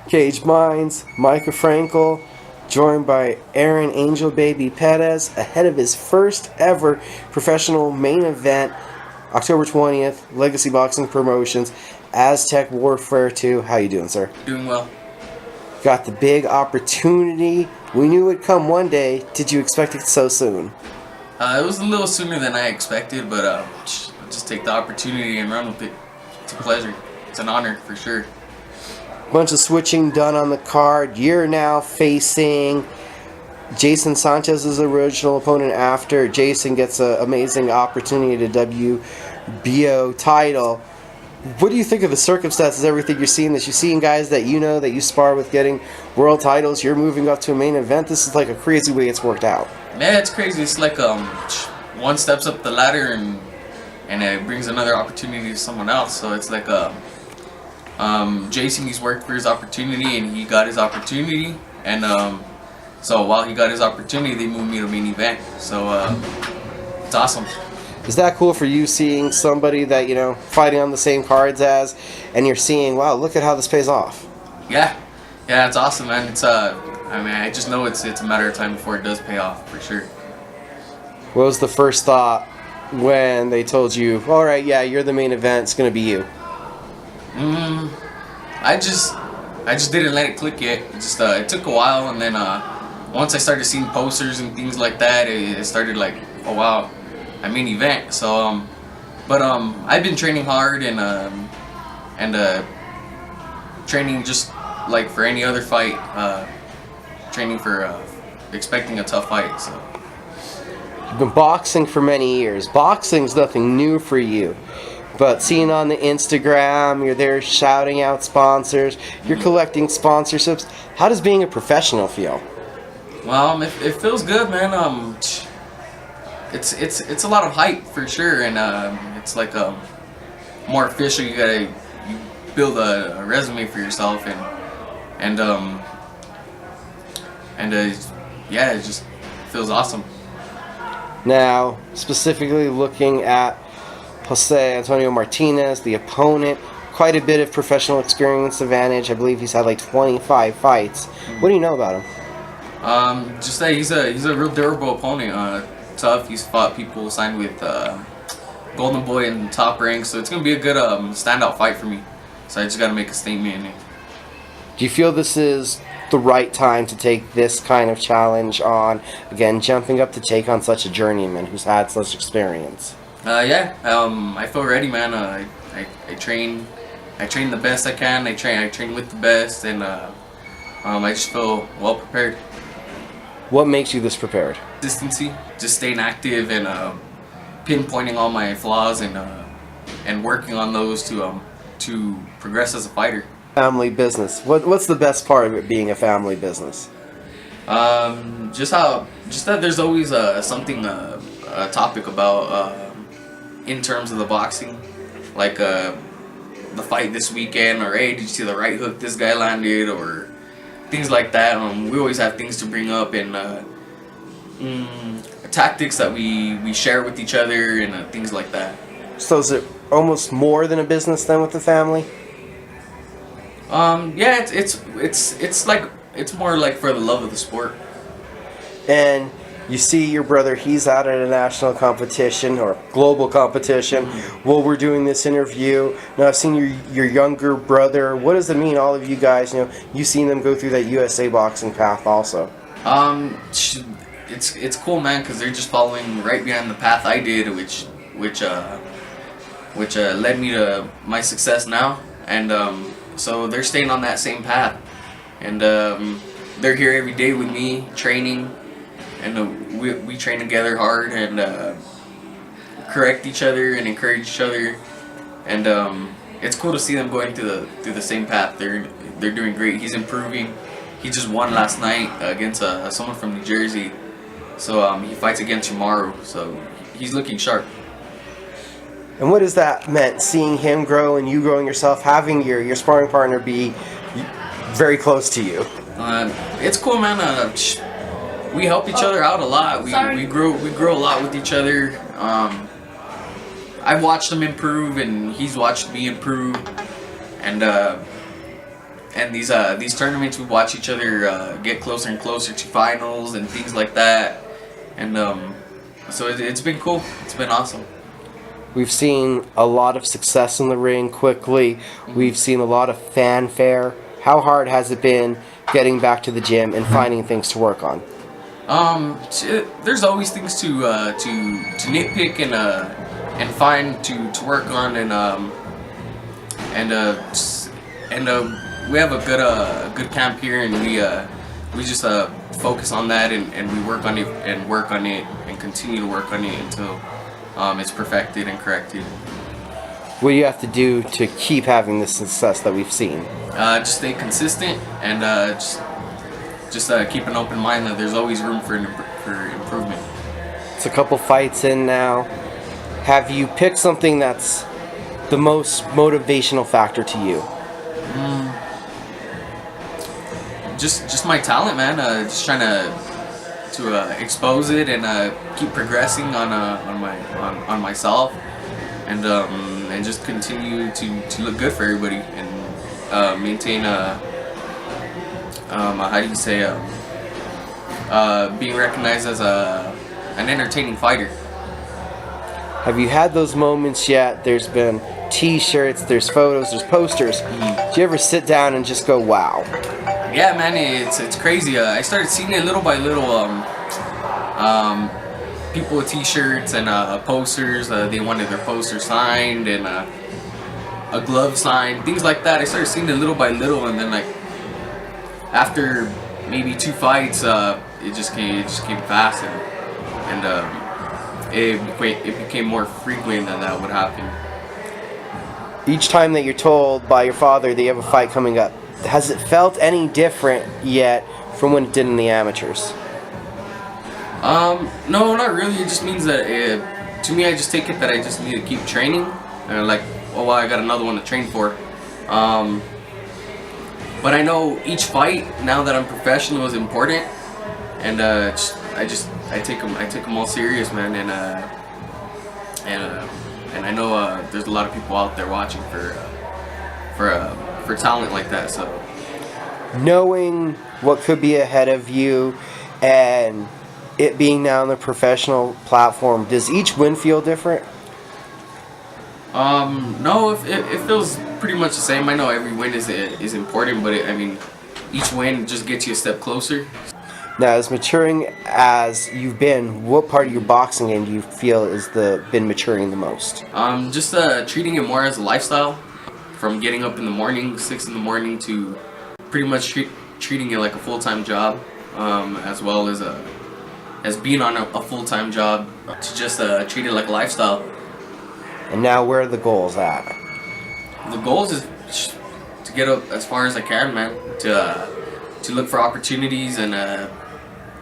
Cage Mines, Micah Frankel, joined by Aaron Angel Baby Perez, ahead of his first ever professional main event, October 20th, Legacy Boxing Promotions, Aztec Warfare 2. How you doing, sir? Doing well. Got the big opportunity. We knew it would come one day. Did you expect it so soon? It was a little sooner than I expected, but just take the opportunity and run with it. It's a pleasure. It's an honor for sure. Bunch of switching done on the card. You're now facing Jason Sanchez's original opponent after Jason gets an amazing opportunity to WBO title. What do you think of the circumstances, everything you're seeing? That you're seeing guys that you know, that you spar with getting world titles, you're moving up to a main event. This is like a crazy way it's worked out. Man, it's crazy. It's like one steps up the ladder and it brings another opportunity to someone else. So it's like Jason, he's worked for his opportunity and he got his opportunity. And so while he got his opportunity, they moved me to main event. So it's awesome. Is that cool for you, seeing somebody that, you know, fighting on the same cards as, and you're seeing, wow, look at how this pays off? Yeah, it's awesome, man. It's I just know it's a matter of time before it does pay off, for sure. What was the first thought when they told you, all right, yeah, you're the main event, it's going to be you? I just didn't let it click yet. It took a while, and then once I started seeing posters and things like that, it started like, oh wow, I main event. So but I've been training hard and training just like for any other fight, training for expecting a tough fight. So you've been boxing for many years. Boxing's nothing new for you. But seeing on the Instagram, you're there shouting out sponsors, you're collecting sponsorships. How does being a professional feel? Well, it feels good, man. It's a lot of hype for sure, and it's like more official. You build a resume for yourself, and yeah, it just feels awesome. Now, specifically looking at Jose Antonio Martinez, the opponent, quite a bit of professional experience advantage. I believe he's had like 25 fights. What do you know about him? Just that he's a real durable opponent. Tough. He's fought people signed with Golden Boy in Top Rank, so it's gonna be a good standout fight for me. So I just gotta make a statement. Do you feel this is the right time to take this kind of challenge on? Again, jumping up to take on such a journeyman who's had such experience. Yeah. I feel ready, man. I train the best I can. I train with the best, and I just feel well prepared. What makes you this prepared? Consistency, just staying active and pinpointing all my flaws and working on those to progress as a fighter. Family business. What's the best part of it being a family business? Just that there's always something a topic about in terms of the boxing, like the fight this weekend, or hey, did you see the right hook this guy landed, or things like that. We always have things to bring up, and tactics that we share with each other, and things like that. So is it almost more than a business then with the family? Yeah, it's like, it's more like for the love of the sport. And you see your brother, he's out at a national competition or global competition. While we're doing this interview, now I've seen your younger brother. What does it mean, all of you guys, you know, you've seen them go through that USA boxing path also? It's cool, man, because they're just following right behind the path I did, which led me to my success now, and so they're staying on that same path, and they're here every day with me training, and we train together hard and correct each other and encourage each other, and it's cool to see them going through the same path. They're doing great. He's improving. He just won last night against someone from New Jersey, so he fights again tomorrow. So he's looking sharp. And what has that meant, seeing him grow and you growing yourself, having your sparring partner be very close to you? It's cool, man. We help each other out a lot. We grow a lot with each other. I've watched him improve, and he's watched me improve, and and these tournaments, we watch each other get closer and closer to finals and things like that, and so it's been cool. It's been awesome. We've seen a lot of success in the ring quickly. We've seen a lot of fanfare. How hard has it been getting back to the gym and finding things to work on? There's always things to nitpick and find to work on, and we have a good camp here, and we just focus on that, and we work on it and continue to work on it until it's perfected and corrected. What do you have to do to keep having the success that we've seen? Just stay consistent, and just keep an open mind that there's always room for improvement. It's a couple fights in now. Have you picked something that's the most motivational factor to you? Just my talent, man. Just trying to expose it and keep progressing on myself, and just continue to look good for everybody, and maintain how do you say being recognized as an entertaining fighter. Have you had those moments yet? There's been T-shirts, there's photos, there's posters. Do you ever sit down and just go, wow? Yeah, man, it's crazy. I started seeing it little by little. People with T-shirts and posters. They wanted their poster signed and a glove signed, things like that. I started seeing it little by little, and then like after maybe 2 fights, it just came fast, and it became more frequent that would happen. Each time that you're told by your father that you have a fight coming up, has it felt any different yet from when it did in the amateurs? No, not really. It just means that to me, I just take it that I just need to keep training, and like, oh well, I got another one to train for. But I know each fight now that I'm professional is important, and I take them all serious, man, and I know there's a lot of people out there watching for talent like that. So knowing what could be ahead of you and it being now on the professional platform, does each win feel different? No, it feels pretty much the same. I know every win is important, but I mean, each win just gets you a step closer. Now, as maturing as you've been, what part of your boxing game do you feel is been maturing the most? Just treating it more as a lifestyle, from getting up in the morning, 6 in the morning, to pretty much treating it like a full-time job, as well as being on a full-time job, to just treat it like a lifestyle. And now, where are the goals at? The goals is to get up as far as I can, man. To look for opportunities and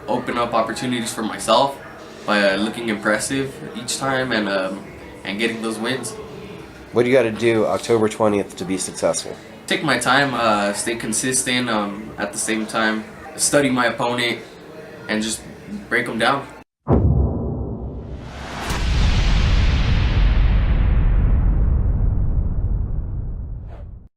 open up opportunities for myself by looking impressive each time and getting those wins. What do you got to do October 20th to be successful? Take my time, stay consistent. At the same time, study my opponent and just break them down.